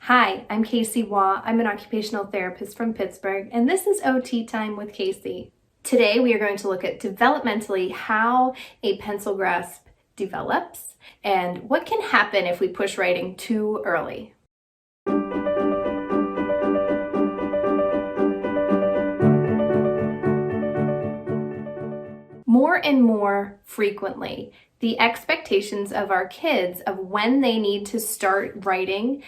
Hi, I'm Casey Waugh. I'm an occupational therapist from Pittsburgh, and this is OT Time with Casey. Today we are going to look at developmentally how a pencil grasp develops and what can happen if we push writing too early. More and more frequently, the expectations of our kids of when they need to start writing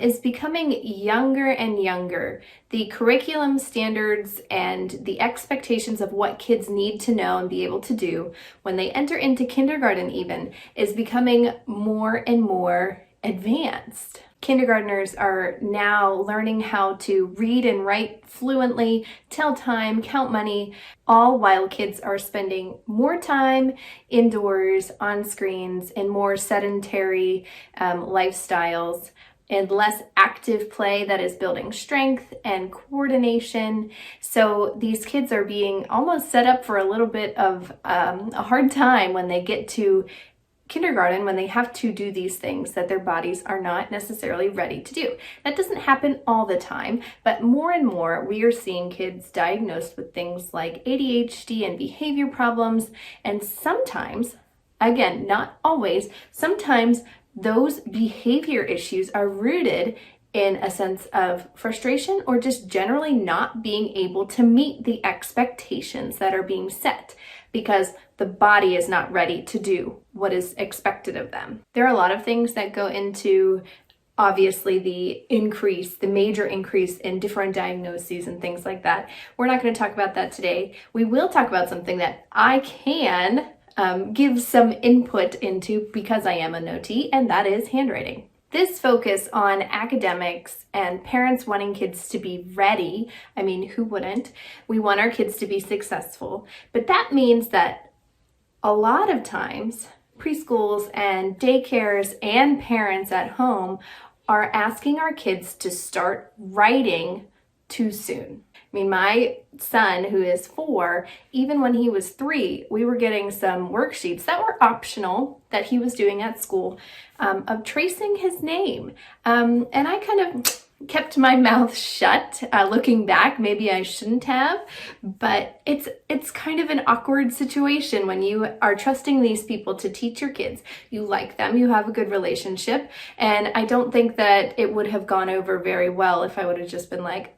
is becoming younger and younger. The curriculum standards and the expectations of what kids need to know and be able to do when they enter into kindergarten even is becoming more and more advanced. Kindergartners are now learning how to read and write fluently, tell time, count money, all while kids are spending more time indoors, on screens, in more sedentary lifestyles, and less active play that is building strength and coordination. So these kids are being almost set up for a little bit of a hard time when they get to kindergarten, when they have to do these things that their bodies are not necessarily ready to do. That doesn't happen all the time, but more and more we are seeing kids diagnosed with things like ADHD and behavior problems, and sometimes, again, not always, sometimes those behavior issues are rooted in a sense of frustration or just generally not being able to meet the expectations that are being set because the body is not ready to do what is expected of them. There are a lot of things that go into obviously the major increase in different diagnoses and things like that. We're not going to talk about that today. We will talk about something that I can give some input into because I am an OT, and that is handwriting. This focus on academics and parents wanting kids to be ready, I mean, who wouldn't? We want our kids to be successful, but that means that a lot of times preschools and daycares and parents at home are asking our kids to start writing too soon. I mean, my son, who is 4, even when he was 3, we were getting some worksheets that were optional that he was doing at school of tracing his name. And I kind of kept my mouth shut. Looking back, maybe I shouldn't have, but it's kind of an awkward situation when you are trusting these people to teach your kids. You like them, you have a good relationship, and I don't think that it would have gone over very well if I would have just been like,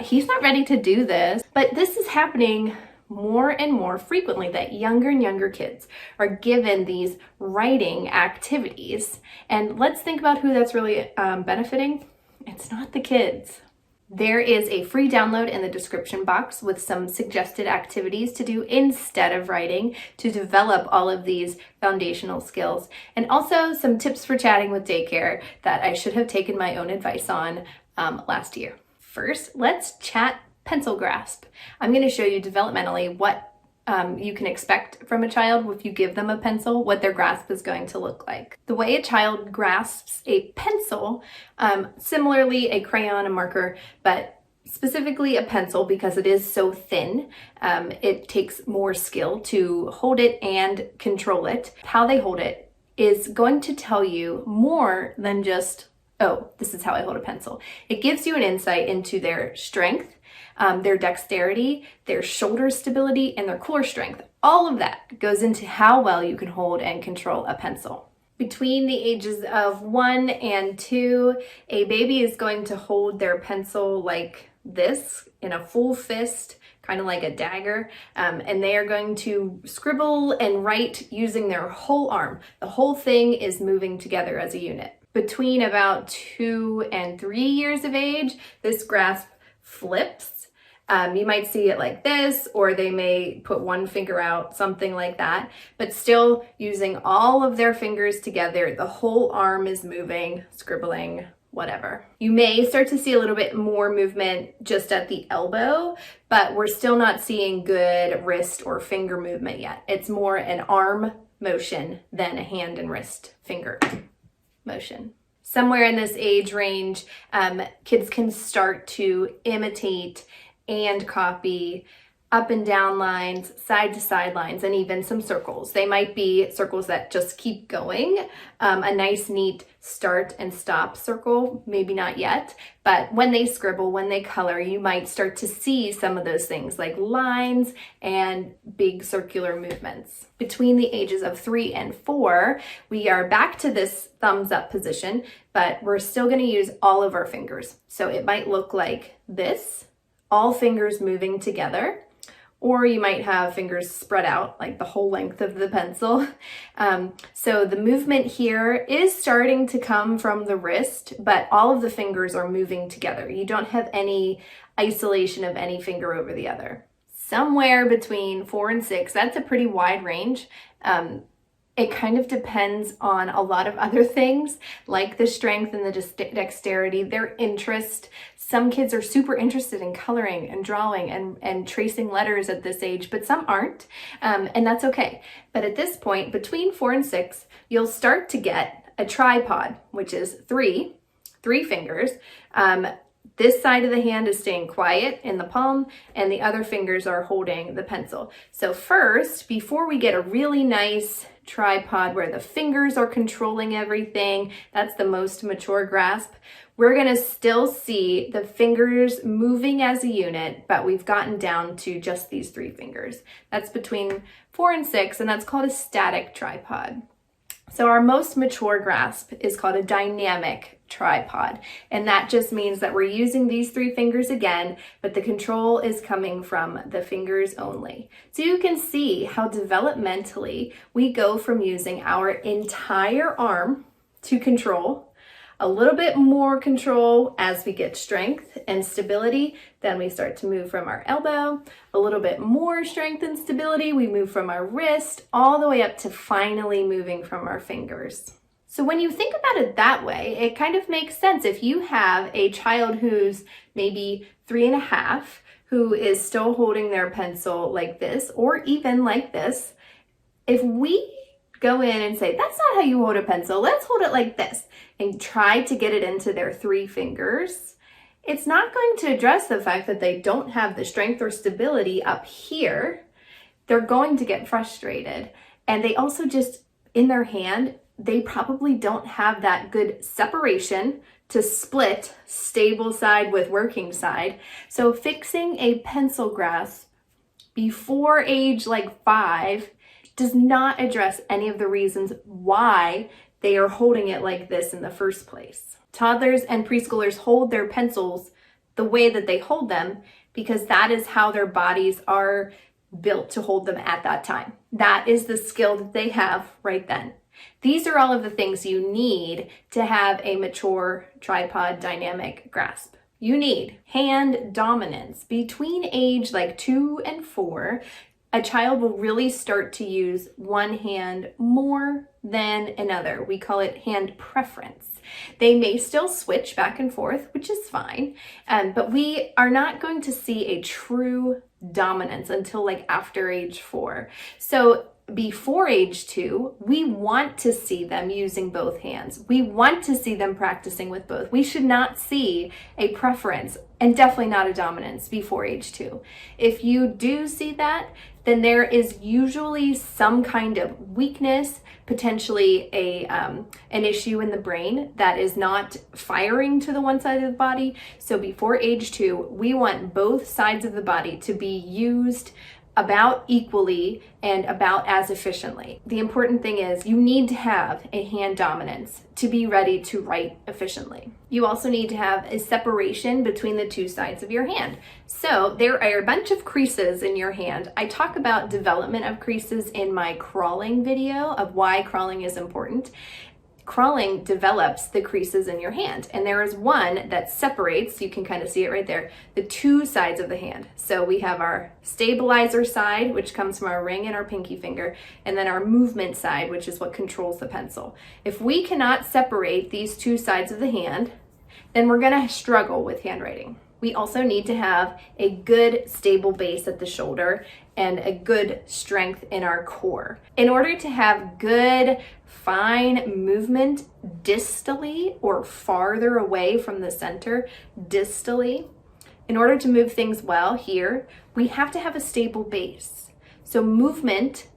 he's not ready to do this. But this is happening more and more frequently, that younger and younger kids are given these writing activities. And let's think about who that's really benefiting. It's not the kids. There is a free download in the description box with some suggested activities to do instead of writing to develop all of these foundational skills, and also some tips for chatting with daycare that I should have taken my own advice on last year. First, let's chat pencil grasp. I'm going to show you developmentally what you can expect from a child if you give them a pencil, what their grasp is going to look like. The way a child grasps a pencil, similarly a crayon, a marker, but specifically a pencil because it is so thin, it takes more skill to hold it and control it. How they hold it is going to tell you more than just, oh, this is how I hold a pencil. It gives you an insight into their strength, their dexterity, their shoulder stability, and their core strength. All of that goes into how well you can hold and control a pencil. Between the ages of 1 and 2, a baby is going to hold their pencil like this in a full fist, kind of like a dagger, and they are going to scribble and write using their whole arm. The whole thing is moving together as a unit. Between about 2 and 3 years of age, this grasp flips. You might see it like this, or they may put one finger out, something like that, but still using all of their fingers together. The whole arm is moving, scribbling, whatever. You may start to see a little bit more movement just at the elbow, but we're still not seeing good wrist or finger movement yet. It's more an arm motion than a hand and wrist finger motion. Somewhere in this age range, kids can start to imitate and copy up and down lines, side to side lines, and even some circles. They might be circles that just keep going. A nice, neat start and stop circle, maybe not yet, but when they scribble, when they color, you might start to see some of those things like lines and big circular movements. Between the ages of 3 and 4, we are back to this thumbs up position, but we're still going to use all of our fingers. So it might look like this, all fingers moving together. Or you might have fingers spread out like the whole length of the pencil. So the movement here is starting to come from the wrist, but all of the fingers are moving together. You don't have any isolation of any finger over the other. Somewhere between 4 and 6, that's a pretty wide range. It kind of depends on a lot of other things, like the strength and the dexterity, their interest. Some kids are super interested in coloring and drawing and tracing letters at this age, but some aren't, and that's okay. But at this point, between 4 and 6, you'll start to get a tripod, which is three fingers. This side of the hand is staying quiet in the palm, and the other fingers are holding the pencil. So first, before we get a really nice tripod where the fingers are controlling everything, that's the most mature grasp, we're going to still see the fingers moving as a unit, but we've gotten down to just these 3 fingers. That's between 4 and 6, and that's called a static tripod. So our most mature grasp is called a dynamic tripod, and that just means that we're using these 3 fingers again, but the control is coming from the fingers only. So you can see how developmentally we go from using our entire arm to control, a little bit more control as we get strength and stability. Then we start to move from our elbow, a little bit more strength and stability. We move from our wrist all the way up to finally moving from our fingers. So when you think about it that way, it kind of makes sense. If you have a child who's maybe 3 and a half, who is still holding their pencil like this, or even like this, if we go in and say, that's not how you hold a pencil, let's hold it like this, and try to get it into their 3 fingers, it's not going to address the fact that they don't have the strength or stability up here. They're going to get frustrated. And they also just, in their hand, they probably don't have that good separation to split stable side with working side. So fixing a pencil grasp before age like 5 does not address any of the reasons why they are holding it like this in the first place. Toddlers and preschoolers hold their pencils the way that they hold them because that is how their bodies are built to hold them at that time. That is the skill that they have right then. These are all of the things you need to have a mature tripod dynamic grasp. You need hand dominance. Between age like 2 and 4, a child will really start to use one hand more than another. We call it hand preference. They may still switch back and forth, which is fine, but we are not going to see a true dominance until like after age 4. So before age 2, we want to see them using both hands. We want to see them practicing with both. We should not see a preference and definitely not a dominance before age 2. If you do see that, then there is usually some kind of weakness, potentially an issue in the brain that is not firing to the one side of the body. So before age 2, we want both sides of the body to be used about equally and about as efficiently. The important thing is you need to have a hand dominance to be ready to write efficiently. You also need to have a separation between the 2 sides of your hand. So there are a bunch of creases in your hand. I talk about development of creases in my crawling video of why crawling is important. Crawling develops the creases in your hand, and there is one that separates, you can kind of see it right there, the 2 sides of the hand. So we have our stabilizer side, which comes from our ring and our pinky finger, and then our movement side, which is what controls the pencil. If we cannot separate these 2 sides of the hand, then we're going to struggle with handwriting. We also need to have a good stable base at the shoulder and a good strength in our core. In order to have good fine movement distally or farther away from the center, distally, In order to move things well here, we have to have a stable base. So movement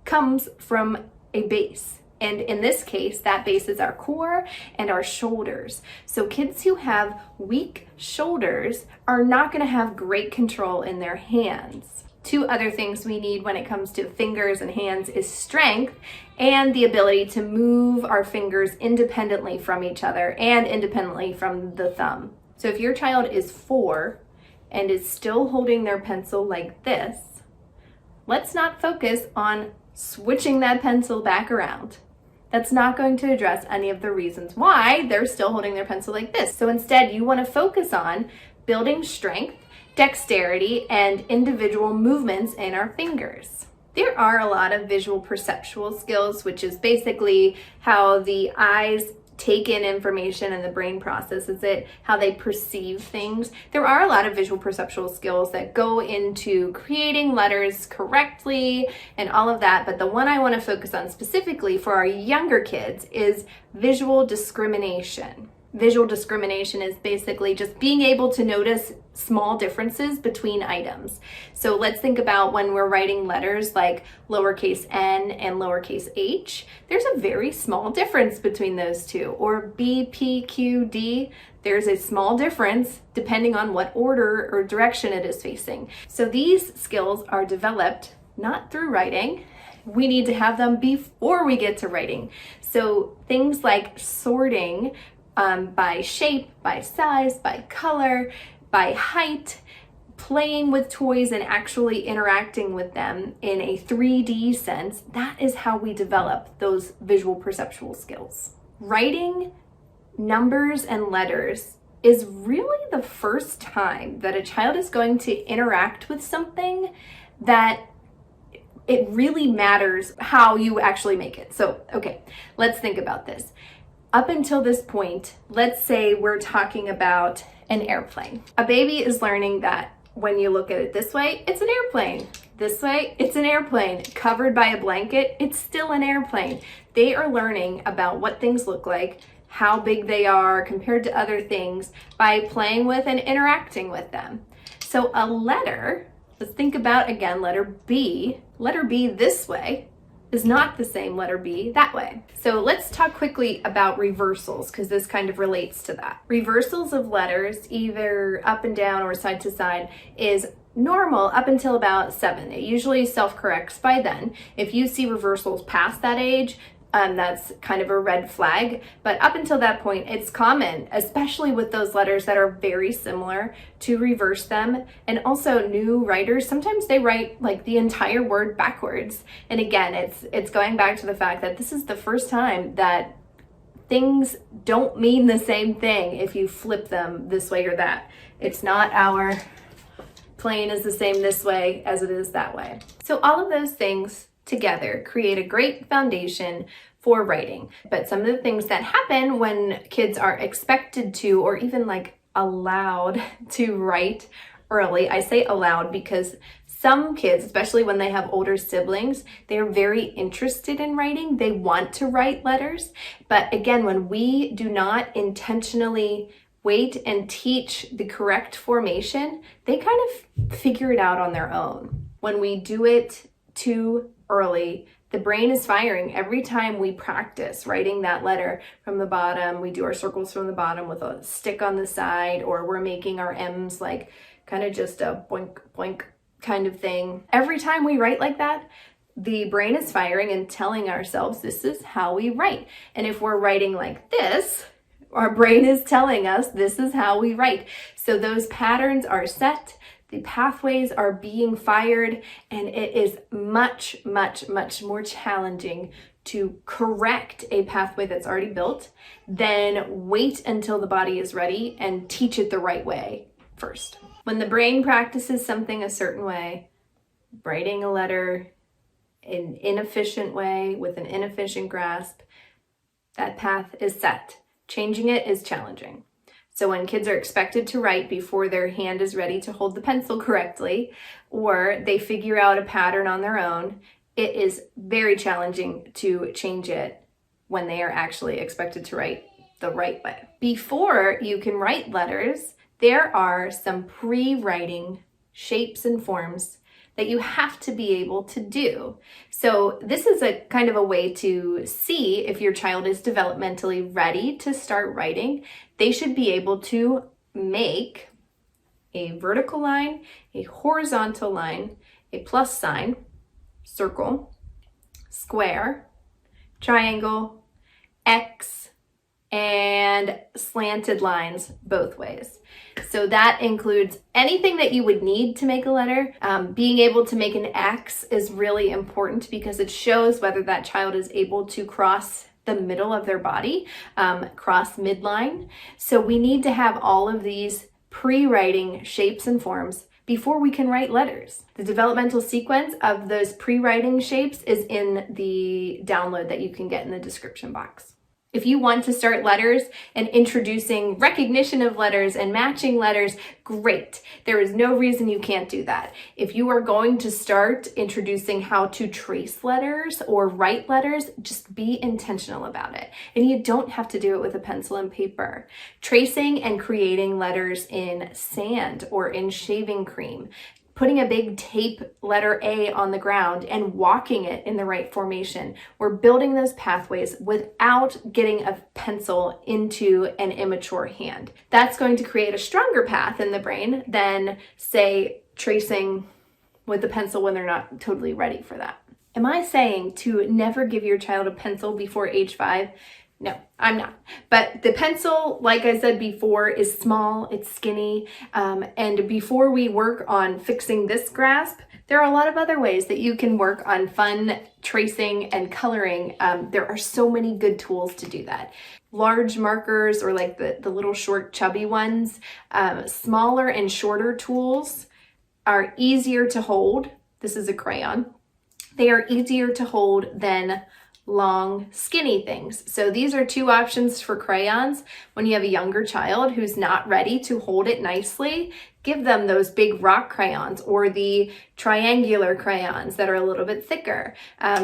comes from a base. And in this case, that base is our core and our shoulders. So kids who have weak shoulders are not going to have great control in their hands. Two other things we need when it comes to fingers and hands is strength and the ability to move our fingers independently from each other and independently from the thumb. So if your child is 4 and is still holding their pencil like this, let's not focus on switching that pencil back around. That's not going to address any of the reasons why they're still holding their pencil like this. So instead, you want to focus on building strength, dexterity, and individual movements in our fingers. There are a lot of visual perceptual skills, which is basically how the eyes take in information and the brain processes it, how they perceive things. There are a lot of visual perceptual skills that go into creating letters correctly and all of that, but the one I want to focus on specifically for our younger kids is visual discrimination. Visual discrimination is basically just being able to notice small differences between items. So let's think about when we're writing letters like lowercase n and lowercase h. There's a very small difference between those two. Or B, P, Q, D. There's a small difference depending on what order or direction it is facing. So these skills are developed not through writing. We need to have them before we get to writing. So things like sorting by shape, by size, by color, by height, playing with toys and actually interacting with them in a 3D sense, that is how we develop those visual perceptual skills. Writing numbers and letters is really the first time that a child is going to interact with something that it really matters how you actually make it. So, okay, let's think about this. Up until this point, let's say we're talking about an airplane. A baby is learning that when you look at it this way, it's an airplane. This way, it's an airplane. Covered by a blanket, it's still an airplane. They are learning about what things look like, how big they are compared to other things by playing with and interacting with them. So a letter, let's think about again, letter B. Letter B this way is not the same letter B that way. So let's talk quickly about reversals because this kind of relates to that. Reversals of letters, either up and down or side to side, is normal up until about 7. It usually self-corrects by then. If you see reversals past that age, that's kind of a red flag. But up until that point, it's common, especially with those letters that are very similar, to reverse them. And also new writers, sometimes they write like the entire word backwards. And again, it's going back to the fact that this is the first time that things don't mean the same thing if you flip them this way or that. It's not our plane is the same this way as it is that way. So all of those things together create a great foundation for writing. But some of the things that happen when kids are expected to, or even like allowed to write early, I say allowed because some kids, especially when they have older siblings, they're very interested in writing. They want to write letters. But again, when we do not intentionally wait and teach the correct formation, they kind of figure it out on their own. When we do it too early, the brain is firing every time we practice writing that letter from the bottom. We do our circles from the bottom with a stick on the side, or we're making our M's like kind of just a boink, boink kind of thing. Every time we write like that, the brain is firing and telling ourselves this is how we write. And if we're writing like this, our brain is telling us this is how we write. So those patterns are set. The pathways are being fired, and it is much, much, much more challenging to correct a pathway that's already built than wait until the body is ready and teach it the right way first. When the brain practices something a certain way, writing a letter in an inefficient way with an inefficient grasp, that path is set. Changing it is challenging. So when kids are expected to write before their hand is ready to hold the pencil correctly, or they figure out a pattern on their own, it is very challenging to change it when they are actually expected to write the right way. Before you can write letters, there are some pre-writing shapes and forms that you have to be able to do. So this is a kind of a way to see if your child is developmentally ready to start writing. They should be able to make a vertical line, a horizontal line, a plus sign, circle, square, triangle, X, and slanted lines both ways. So that includes anything that you would need to make a letter. Being able to make an X is really important because it shows whether that child is able to cross the middle of their body, cross midline. So we need to have all of these pre-writing shapes and forms before we can write letters. The developmental sequence of those pre-writing shapes is in the download that you can get in the description box. If you want to start letters and introducing recognition of letters and matching letters, great. There is no reason you can't do that. If you are going to start introducing how to trace letters or write letters, just be intentional about it. And you don't have to do it with a pencil and paper. Tracing and creating letters in sand or in shaving cream, putting a big tape letter A on the ground and walking it in the right formation. We're building those pathways without getting a pencil into an immature hand. That's going to create a stronger path in the brain than, say, tracing with a pencil when they're not totally ready for that. Am I saying to never give your child a pencil before age 5? No, I'm not. But the pencil, like I said before, is small, it's skinny, and before we work on fixing this grasp, there are a lot of other ways that you can work on fun tracing and coloring. There are so many good tools to do that. Large markers or like the little short chubby ones, smaller and shorter tools are easier to hold. This is a crayon. They are easier to hold than long, skinny things. So these are two options for crayons. When you have a younger child who's not ready to hold it nicely, give them those big rock crayons or the triangular crayons that are a little bit thicker.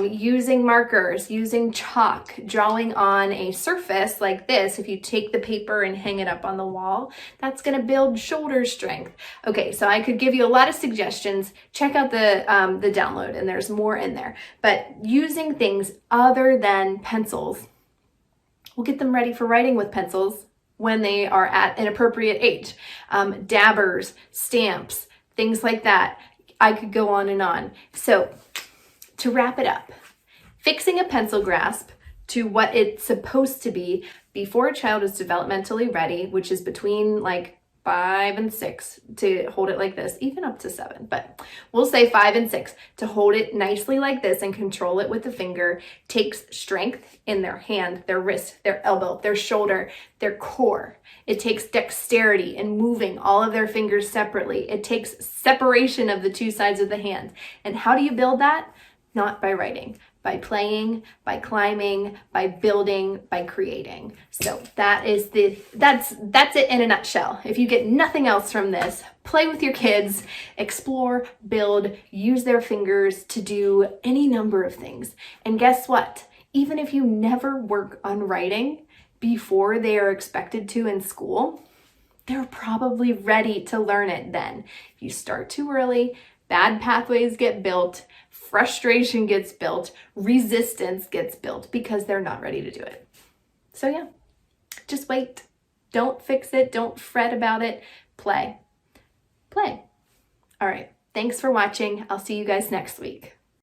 Using markers, using chalk, drawing on a surface like this. If you take the paper and hang it up on the wall, that's going to build shoulder strength. Okay, so I could give you a lot of suggestions. Check out the download and there's more in there. But using things other than pencils will get them ready for writing with pencils when they are at an appropriate age. Dabbers, stamps, things like that. I could go on and on. So to wrap it up, fixing a pencil grasp to what it's supposed to be before a child is developmentally ready, which is between like 5 and 6 to hold it like this, even up to 7, but we'll say 5 and 6 to hold it nicely like this and control it with the finger takes strength in their hand, their wrist, their elbow, their shoulder, their core. It takes dexterity in moving all of their fingers separately. It takes separation of the two sides of the hand. And how do you build that? Not by writing, by playing, by climbing, by building, by creating. So that's it in a nutshell. If you get nothing else from this, play with your kids, explore, build, use their fingers to do any number of things. And guess what? Even if you never work on writing before they are expected to in school, they're probably ready to learn it then. If you start too early, bad pathways get built, frustration gets built, resistance gets built because they're not ready to do it. So yeah, just wait. Don't fix it. Don't fret about it. Play. Play. All right. Thanks for watching. I'll see you guys next week.